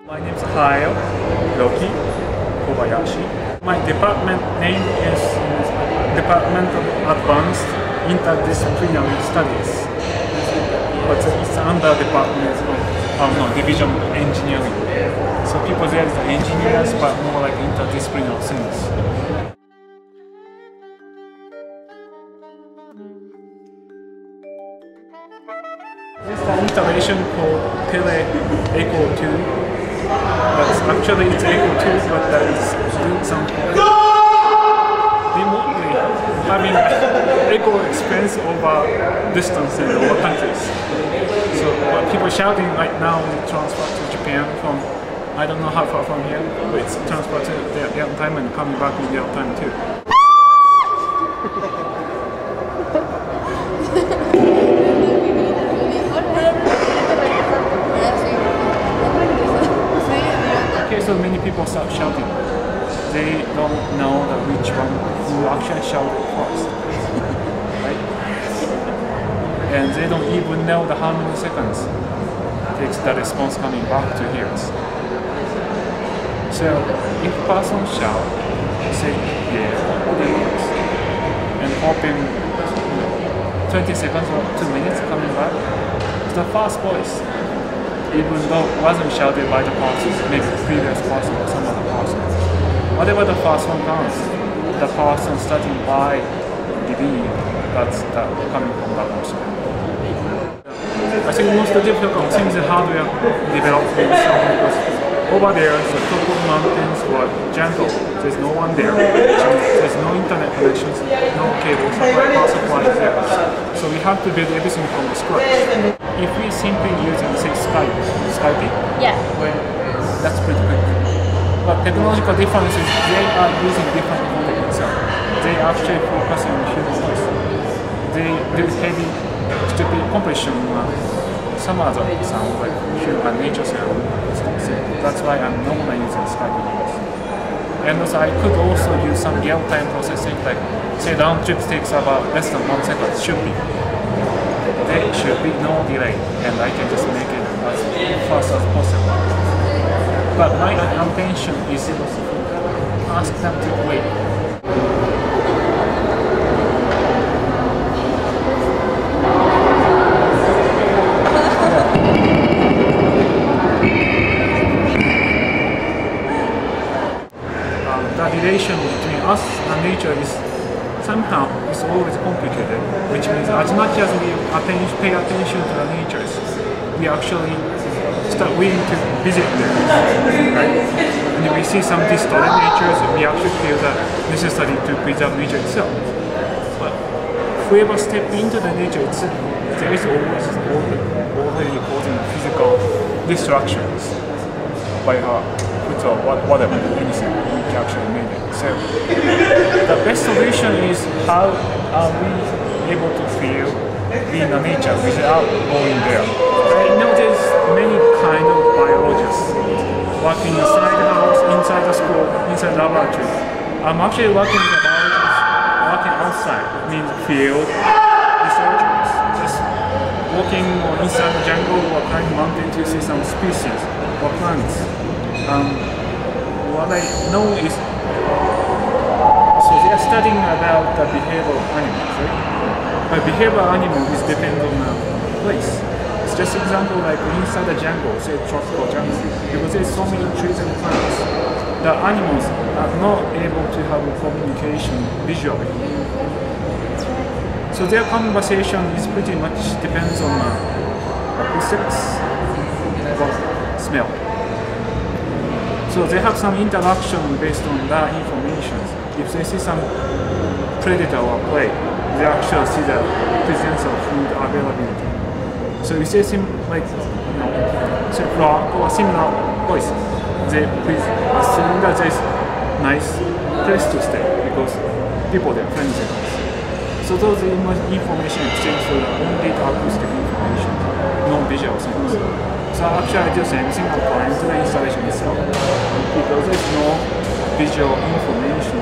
My name is Hill Hiroki Kobayashi. My department name is Department of Advanced Interdisciplinary Studies. But it's under Department of Division of Engineering. So people there is engineers, but more like interdisciplinary things. This is an installation called TELE Eco 2. But actually it's Eco 2, but it's doing some remotely having eco expense over distance and over countries. So what people shouting right now is transfer to Japan from, I don't know how far from here, but it's transferred to their time and coming back in their time too. So many people start shouting. They don't know which one who actually shouted first, right? And they don't even know how many seconds it takes the response coming back to hears. So if a person shout, say yeah, then yes, and hoping 20 seconds or 2 minutes coming back to the first voice. Even though it wasn't shouted by the person, maybe the previous person or some other person. Whatever the first one comes, the person starting by believe that's coming from that person. I think most difficult things in hardware development because over there, the top of mountains or jungle, there's no one there. There's no internet connections, no cable supply, power supply there. So we have to build everything from the scratch. If we simply using, say, Skype, yeah, well, that's pretty quick. But technological differences, they are using different content. So they actually focus on human voice. They do heavy, stupid compression, some other sound like human nature sound. So that's why I'm normally using Skype. And also I could also use some real-time processing, like say round trip takes about less than 1 second, should be. There should be no delay, and I can just make it as fast as possible. But my intention is to ask them to wait. The relation between us and nature is somehow it's always complicated, which means as much as we pay attention to the natures, we actually start willing to visit them, right? And if we see some distorted natures, we actually feel that necessary to preserve nature itself. But if we ever step into the nature itself, there is always already causing physical destructions by our foot or whatever, anything we actually made it. So the best solution is how are we able to feel in the nature without going there. I know there's many kind of biologists working inside the house, inside the school, inside the laboratory. I'm actually working with the biologists working outside, means field researchers, just walking inside the jungle or climbing mountain to see some species or plants. What I know is so they are studying about the behavior of animals, right? But behavior of animals is dependent on the place. It's just example like inside the jungle, say tropical jungle, because there's so many trees and plants, the animals are not able to have communication visually. So their conversation is pretty much depends on acoustics or smell. So they have some interaction based on that information. If they see some predator or prey, they actually see the presence of food availability. So if they seem like, say frog or similar voice, they assume that there's nice place to stay because people are friendly. So those information exchange for only the acoustic information, non-visual things. So actually I do the same thing applying to the installation itself because there's no visual information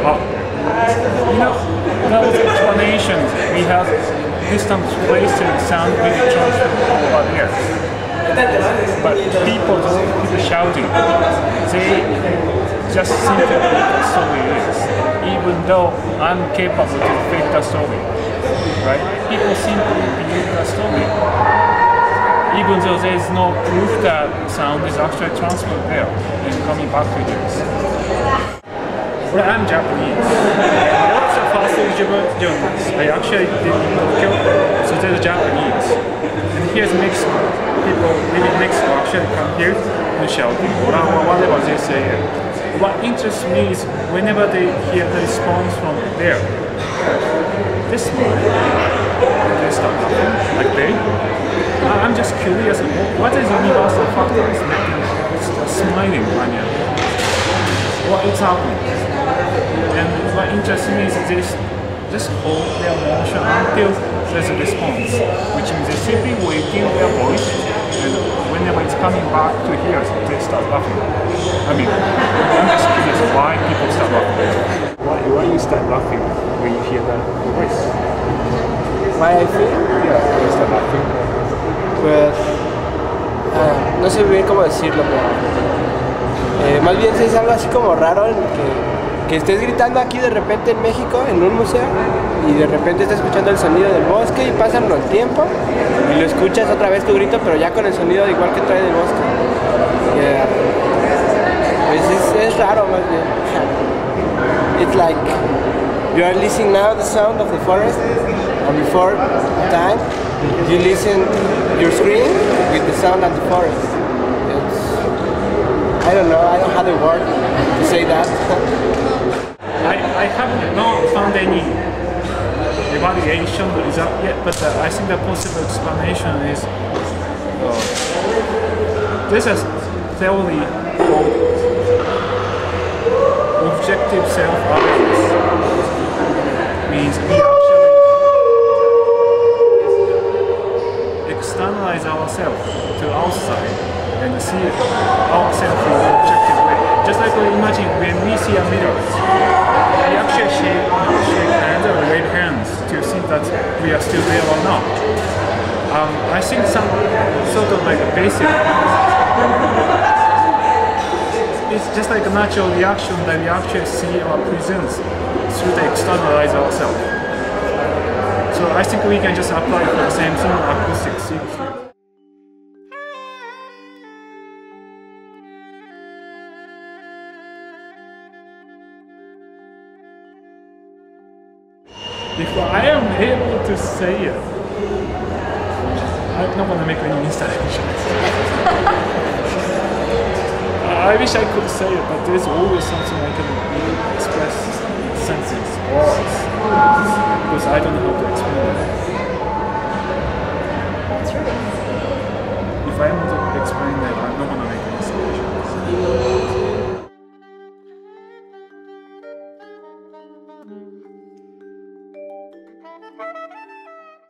out there. Those explanations, we have distant places sound really transfer over there. But people shouting, they just think that the story is, even though I'm capable to fake the story, right? People simply believe the story, even though there is no proof that sound is actually transferred there and coming back to this. Well, I'm Japanese. I was the first journalist. I actually did in Tokyo, so there's Japanese. And here's Mexico. People living in Mexico actually come here and shout, whatever they say. What interests me is whenever they hear the response from there, this one, they start laughing, like they. I'm just curious, what is universal factor is making smiling? I mean, what is happening? And what interests me is this, just hold their motion until there's a response, which means they simply waiting their voice, and whenever it's coming back to here, they start laughing. I mean, I'm just curious why people start laughing. Why you start laughing when you hear the voice? Why I feel? Yeah, you start laughing. Pues, no sé bien cómo decirlo, pero más bien es algo así como raro que estés gritando aquí de repente en México, en un museo, y de repente estás escuchando el sonido del bosque y pasan el tiempo y lo escuchas otra vez tu grito, pero ya con el sonido igual que trae del bosque. Pues es raro más bien. It's like you are listening now the sound of the forest, and before time you listen your screen with the sound of the forest. I don't know, I don't have the word to say that. I have not found any evaluation result yet, but I think the possible explanation is this is theory called objective self-awareness. Means we actually externalize ourselves to outside and see ourselves in an objective way. Just like imagine when we see a mirror, we actually shake hands or wave hands to see that we are still there or not. I think some sort of like a basic, it's just like a natural reaction that we actually see our presence through the externalize ourselves. So I think we can just apply for the same thing in acoustics. If I am able to say it, I'm not going to make any installations. I wish I could say it, but there's always something I can express senses, words, because I don't know how to explain it. That's right. If I am able to explain that, I'm not going to make any installations.